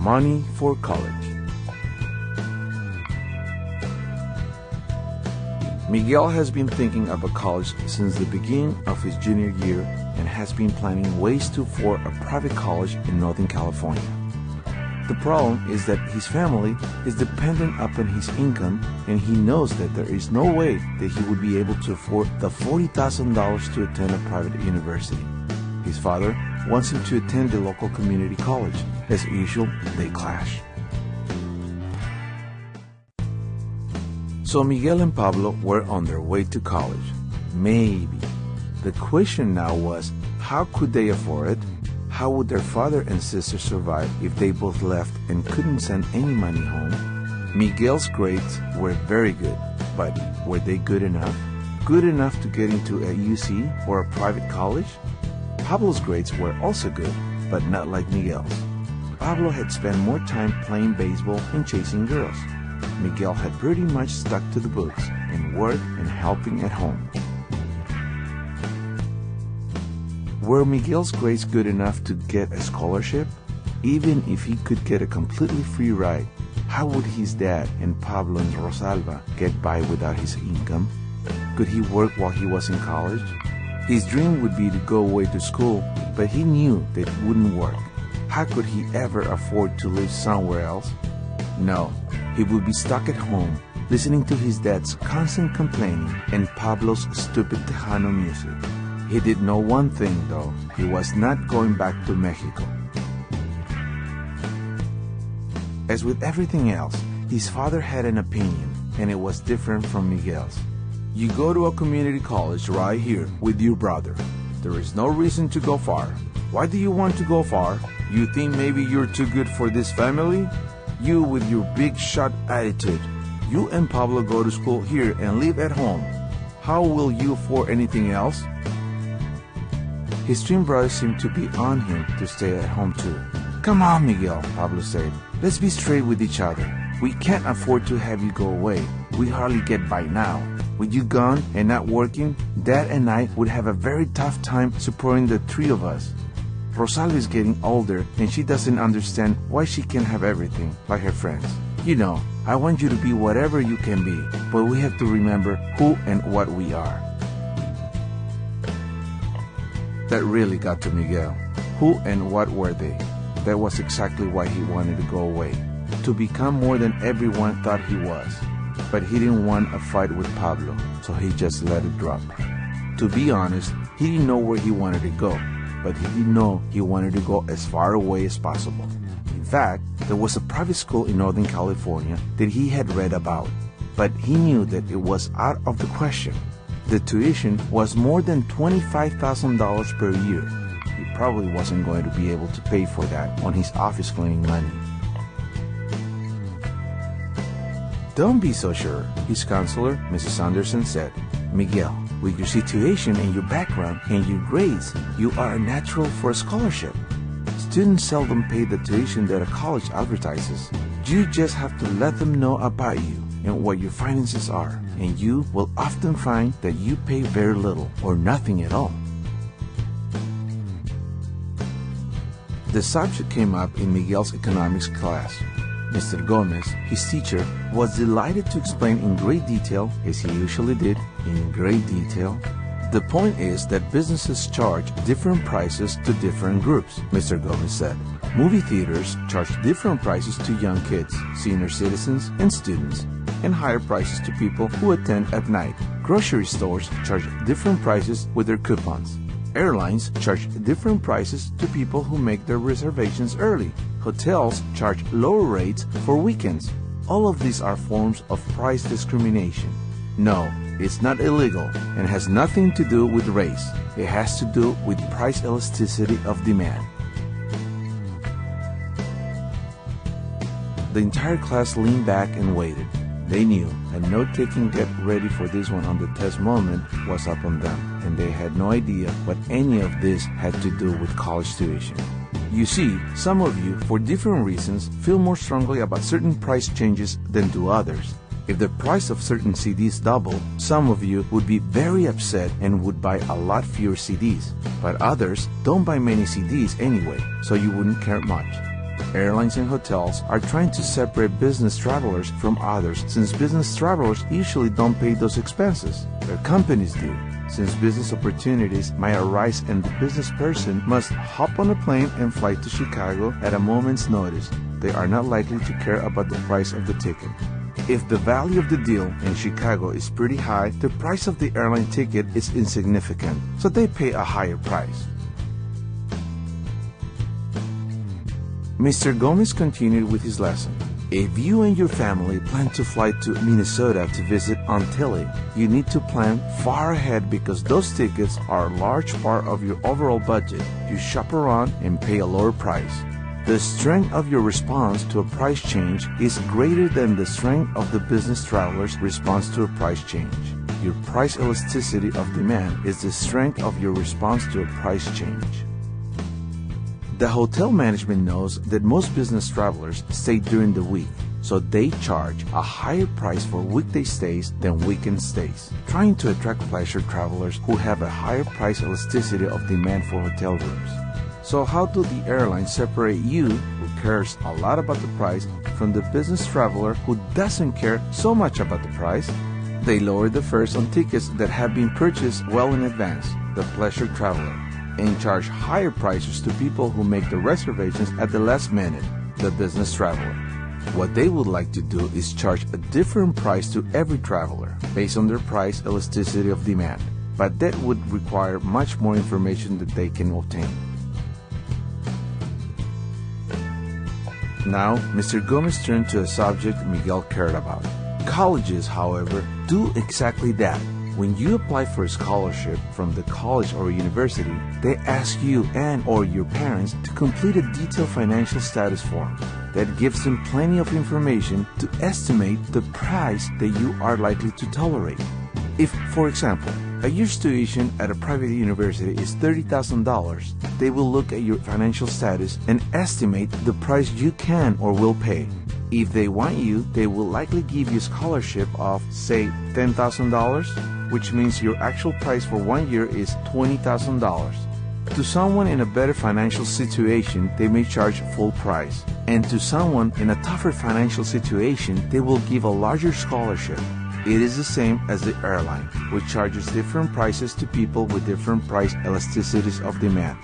Money for college. Miguel has been thinking about college since the beginning of his junior year and has been planning ways to afford a private college in Northern California. The problem is that his family is dependent upon his income, and he knows that there is no way that he would be able to afford the $40,000 to attend a private university. His father wants him to attend the local community college. As usual, they clash. So Miguel and Pablo were on their way to college. Maybe. The question now was, how could they afford it? How would their father and sister survive if they both left and couldn't send any money home? Miguel's grades were very good, but were they good enough? Good enough to get into a UC or a private college? Pablo's grades were also good, but not like Miguel's. Pablo had spent more time playing baseball and chasing girls. Miguel had pretty much stuck to the books and work and helping at home. Were Miguel's grades good enough to get a scholarship? Even if he could get a completely free ride, how would his dad and Pablo and Rosalba get by without his income? Could he work while he was in college? His dream would be to go away to school, but he knew that it wouldn't work. How could he ever afford to live somewhere else? No, he would be stuck at home, listening to his dad's constant complaining and Pablo's stupid Tejano music. He did know one thing, though. He was not going back to Mexico. As with everything else, his father had an opinion, and it was different from Miguel's. You go to a community college right here with your brother. There is no reason to go far. Why do you want to go far? You think maybe you're too good for this family? You with your big shot attitude. You and Pablo go to school here and live at home. How will you afford anything else? His twin brothers seemed to be on him to stay at home too. Come on, Miguel, Pablo said. Let's be straight with each other. We can't afford to have you go away. We hardly get by now. With you gone and not working, Dad and I would have a very tough time supporting the three of us. Rosalba is getting older and she doesn't understand why she can't have everything like her friends. You know, I want you to be whatever you can be, but we have to remember who and what we are. That really got to Miguel. Who and what were they? That was exactly why he wanted to go away. To become more than everyone thought he was. But he didn't want a fight with Pablo, so he just let it drop. To be honest, he didn't know where he wanted to go, but he did know he wanted to go as far away as possible. In fact, there was a private school in Northern California that he had read about, but he knew that it was out of the question. The tuition was more than $25,000 per year. He probably wasn't going to be able to pay for that on his office cleaning money. Don't be so sure, his counselor, Mrs. Anderson, said. Miguel, with your situation and your background and your grades, you are a natural for a scholarship. Students seldom pay the tuition that a college advertises. You just have to let them know about you and what your finances are, and you will often find that you pay very little or nothing at all. The subject came up in Miguel's economics class. Mr. Gomez, his teacher, was delighted to explain in great detail, as he usually did, in great detail. The point is that businesses charge different prices to different groups, Mr. Gomez said. Movie theaters charge different prices to young kids, senior citizens, and students, and higher prices to people who attend at night. Grocery stores charge different prices with their coupons. Airlines charge different prices to people who make their reservations early. Hotels charge lower rates for weekends. All of these are forms of price discrimination. No, it's not illegal and has nothing to do with race. It has to do with price elasticity of demand. The entire class leaned back and waited. They knew a note-taking get ready for this one on the test moment was up on them, and they had no idea what any of this had to do with college tuition. You see, some of you, for different reasons, feel more strongly about certain price changes than do others. If the price of certain CDs doubled, some of you would be very upset and would buy a lot fewer CDs. But others don't buy many CDs anyway, so you wouldn't care much. Airlines and hotels are trying to separate business travelers from others since business travelers usually don't pay those expenses. Their companies do. Since business opportunities might arise and the business person must hop on a plane and fly to Chicago at a moment's notice, they are not likely to care about the price of the ticket. If the value of the deal in Chicago is pretty high, the price of the airline ticket is insignificant, so they pay a higher price. Mr. Gomez continued with his lesson. If you and your family plan to fly to Minnesota to visit Aunt Tilly, you need to plan far ahead because those tickets are a large part of your overall budget. You shop around and pay a lower price. The strength of your response to a price change is greater than the strength of the business traveler's response to a price change. Your price elasticity of demand is the strength of your response to a price change. The hotel management knows that most business travelers stay during the week, so they charge a higher price for weekday stays than weekend stays, trying to attract pleasure travelers who have a higher price elasticity of demand for hotel rooms. So how do the airlines separate you, who cares a lot about the price, from the business traveler who doesn't care so much about the price? They lower the fares on tickets that have been purchased well in advance, the pleasure traveler, and charge higher prices to people who make the reservations at the last minute, the business traveler. What they would like to do is charge a different price to every traveler based on their price elasticity of demand, but that would require much more information that they can obtain. Now, Mr. Gomez turned to a subject Miguel cared about. Colleges, however, do exactly that. When you apply for a scholarship from the college or university, they ask you and or your parents to complete a detailed financial status form that gives them plenty of information to estimate the price that you are likely to tolerate. If, for example, a year's tuition at a private university is $30,000, they will look at your financial status and estimate the price you can or will pay. If they want you, they will likely give you a scholarship of, say, $10,000, which means your actual price for 1 year is $20,000. To someone in a better financial situation, they may charge full price. And to someone in a tougher financial situation, they will give a larger scholarship. It is the same as the airline, which charges different prices to people with different price elasticities of demand.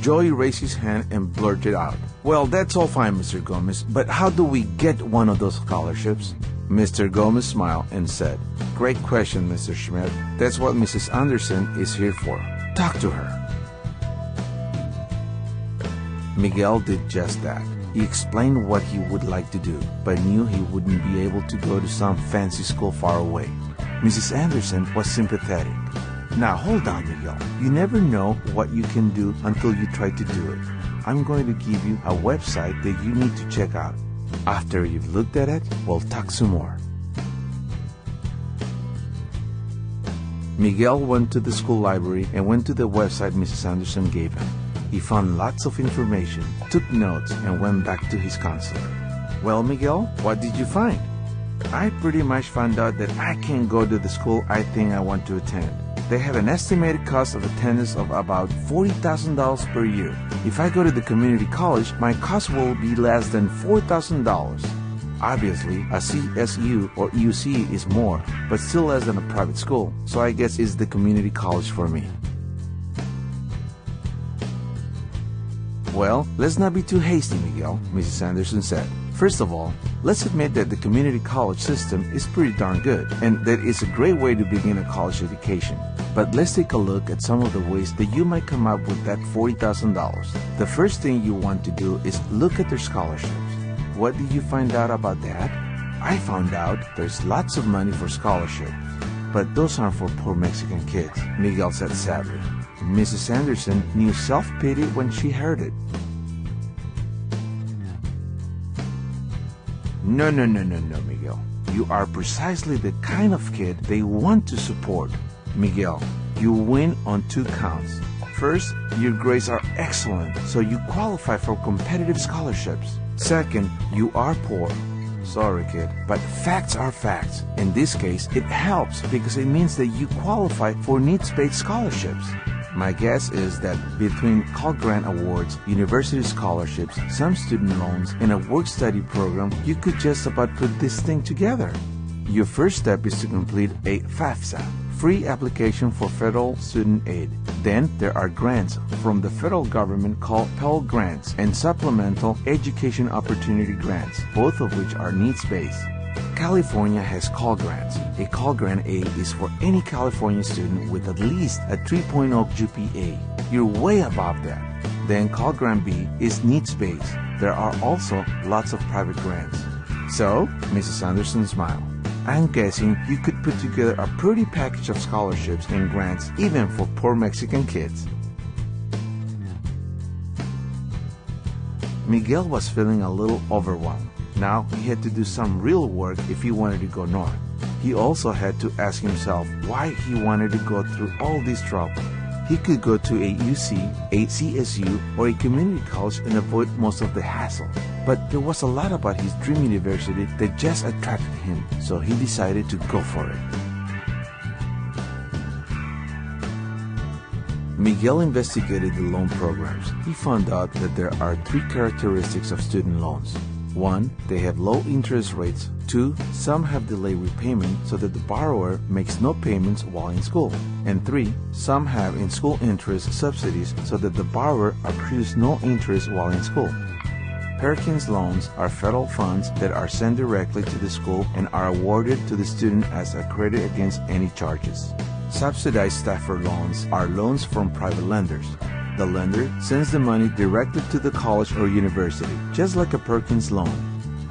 Joey raised his hand and blurted out, "Well, that's all fine, Mr. Gomez, but how do we get one of those scholarships?" Mr. Gomez smiled and said, "Great question, Mr. Schmidt. That's what Mrs. Anderson is here for. Talk to her." Miguel did just that. He explained what he would like to do, but knew he wouldn't be able to go to some fancy school far away. Mrs. Anderson was sympathetic. "Now hold on, Miguel. You never know what you can do until you try to do it. I'm going to give you a website that you need to check out. After you've looked at it, we'll talk some more." Miguel went to the school library and went to the website Mrs. Anderson gave him. He found lots of information, took notes, and went back to his counselor. "Well, Miguel, what did you find?" "I pretty much found out that I can't go to the school I think I want to attend. They have an estimated cost of attendance of about $40,000 per year. If I go to the community college, my cost will be less than $4,000. Obviously, a CSU or UC is more, but still less than a private school, so I guess it's the community college for me." "Well, let's not be too hasty, Miguel," Mrs. Anderson said. "First of all, let's admit that the community college system is pretty darn good, and that it's a great way to begin a college education. But let's take a look at some of the ways that you might come up with that $40,000. The first thing you want to do is look at their scholarships. What did you find out about that?" "I found out there's lots of money for scholarships, but those aren't for poor Mexican kids," Miguel said sadly. Mrs. Anderson knew self-pity when she heard it. No, Miguel. You are precisely the kind of kid they want to support. Miguel, you win on 2 counts. First, your grades are excellent, so you qualify for competitive scholarships. Second, you are poor. Sorry, kid, but facts are facts. In this case, it helps because it means that you qualify for needs-based scholarships. My guess is that between Call Grant Awards, university scholarships, some student loans, and a work-study program, you could just about put this thing together. Your first step is to complete a FAFSA, free application for federal student aid. Then there are grants from the federal government called Pell Grants and Supplemental Education Opportunity Grants, both of which are needs-based. California has Call Grants. A Call Grant A is for any California student with at least a 3.0 GPA. You're way above that. Then Call Grant B is needs-based. There are also lots of private grants. So, Mrs. Anderson smiled. I'm guessing you could put together a pretty package of scholarships and grants even for poor Mexican kids. Miguel was feeling a little overwhelmed. Now he had to do some real work if he wanted to go north. He also had to ask himself why he wanted to go through all this trouble. He could go to a UC, a CSU, or a community college and avoid most of the hassle. But there was a lot about his dream university that just attracted him, so he decided to go for it. Miguel investigated the loan programs. He found out that there are 3 characteristics of student loans. 1, they have low interest rates. 2, some have delayed repayment so that the borrower makes no payments while in school. And 3, some have in-school interest subsidies so that the borrower accrues no interest while in school. Perkins loans are federal funds that are sent directly to the school and are awarded to the student as a credit against any charges. Subsidized Stafford loans are loans from private lenders. The lender sends the money directly to the college or university, just like a Perkins loan.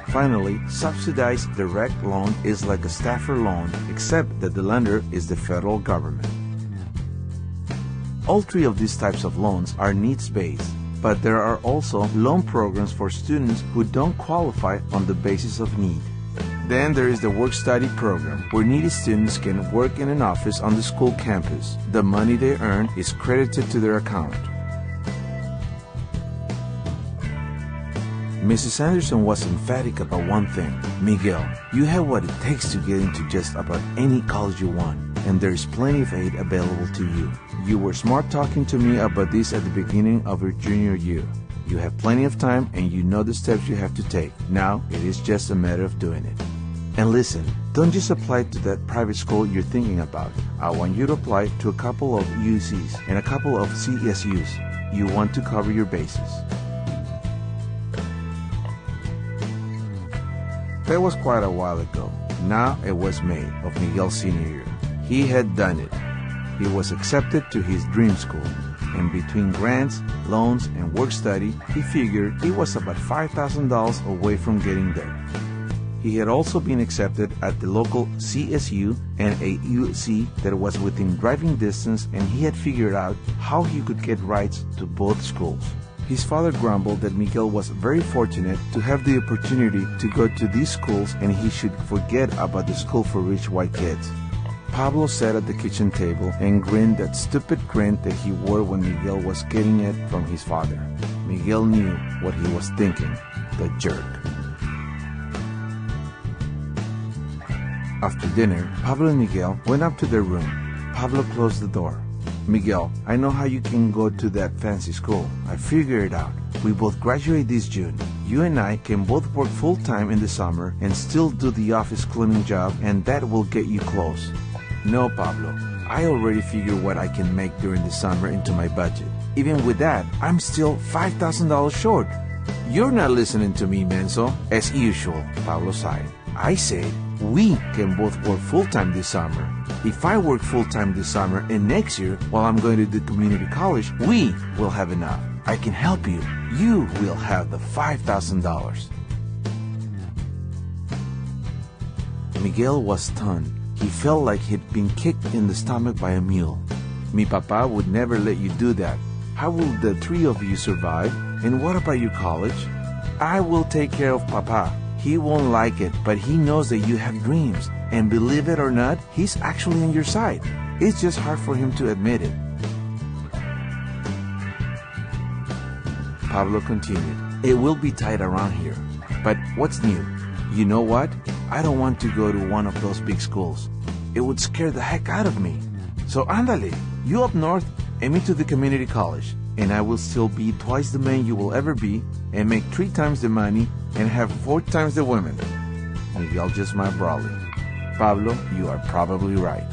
Finally, subsidized direct loan is like a Stafford loan, except that the lender is the federal government. All 3 of these types of loans are needs-based, but there are also loan programs for students who don't qualify on the basis of need. Then there is the work-study program, where needy students can work in an office on the school campus. The money they earn is credited to their account. Mrs. Anderson was emphatic about one thing. Miguel, you have what it takes to get into just about any college you want, and there is plenty of aid available to you. You were smart talking to me about this at the beginning of your junior year. You have plenty of time and you know the steps you have to take. Now it is just a matter of doing it. And listen, don't just apply to that private school you're thinking about. I want you to apply to a couple of UCs and a couple of CSUs. You want to cover your bases. That was quite a while ago. Now it was May of Miguel's senior year. He had done it. He was accepted to his dream school, and between grants, loans, and work-study, he figured he was about $5,000 away from getting there. He had also been accepted at the local CSU and a UC that was within driving distance, and he had figured out how he could get rides to both schools. His father grumbled that Miguel was very fortunate to have the opportunity to go to these schools and he should forget about the school for rich white kids. Pablo sat at the kitchen table and grinned that stupid grin that he wore when Miguel was getting it from his father. Miguel knew what he was thinking, the jerk. After dinner, Pablo and Miguel went up to their room. Pablo closed the door. Miguel, I know how you can go to that fancy school. I figured it out. We both graduate this June. You and I can both work full-time in the summer and still do the office cleaning job, and that will get you close. No, Pablo. I already figured what I can make during the summer into my budget. Even with that, I'm still $5,000 short. You're not listening to me, Menso. As usual, Pablo sighed. I said, we can both work full-time this summer. If I work full-time this summer and next year, while I'm going to the community college, we will have enough. I can help you. You will have the $5,000. Miguel was stunned. He felt like he'd been kicked in the stomach by a mule. Mi papa would never let you do that. How will the 3 of you survive? And what about your college? I will take care of papa. He won't like it, but he knows that you have dreams. And believe it or not, he's actually on your side. It's just hard for him to admit it. Pablo continued, it will be tight around here. But what's new? You know what? I don't want to go to one of those big schools. It would scare the heck out of me. So ándale, you up north, Aim me to the community college, and I will still be twice the man you will ever be, and make 3 times the money, and have 4 times the women. Miguel just smiled broadly. Pablo, you are probably right.